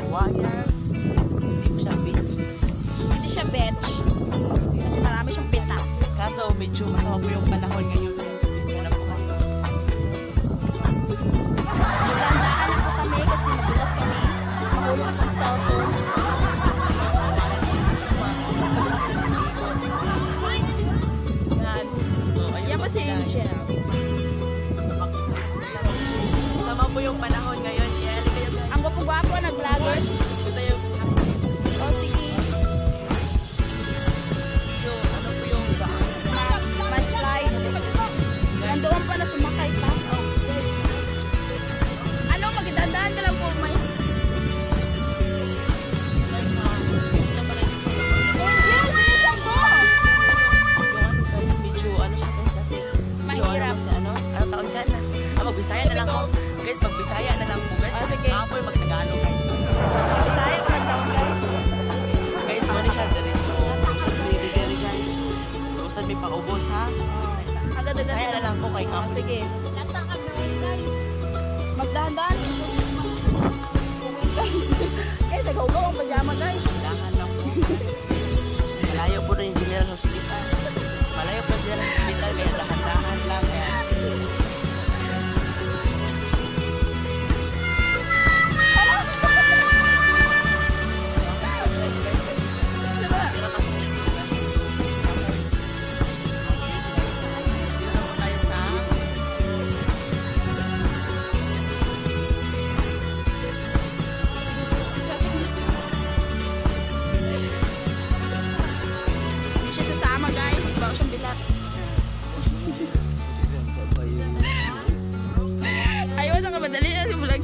wire. Hindi ko siya beach. Hindi siya beach. Kasi marami siyang pita. Kaso medyo masama po yung panahon ngayon. Kasi po kayo. Maglandahan lang po kami kasi madulas kami. Mahulog ang cellphone. So, ayun Yan pa si Angel. Masama po yung panahon ngayon. Yan. Ang gwapo-gwapo nag-vlogger. Ito yung O sige. ano po yung May slide. Nandoon pa na sumakay pa. Ano, magdadaan ka lang po, mais. ito pala din sa Angel, bilisan mo! yung ano guys, medyo ano siya guys kasi medyo Mahirap. ano kasi ano tawag dyan na. Magbisaya na lang po. Guys, magbisaya na lang po guys. Ah, sige. Apoy mag-Tagalog guys. Bisaya ko nagtaon, guys. Guys, muna siya diri. So, usad may diri guys. Usad may paubos ha. Agad-agad. Bisaya na lang po kay Kap. Sige. Tatangag na yun, guys. Magdahan-dahan. Guys, guys, nag-ugaw ang pajama, guys. Kailangan lang po. Malayo po rin yung General Hospital. Malayo po yung General Hospital. Kaya dahan-dahan lang. Kaya pero kasi dito guys. Dito na po tayo sa Hindi siya sasama, guys. Bago siyang bilat. Ayaw na nga, madali na si vlog.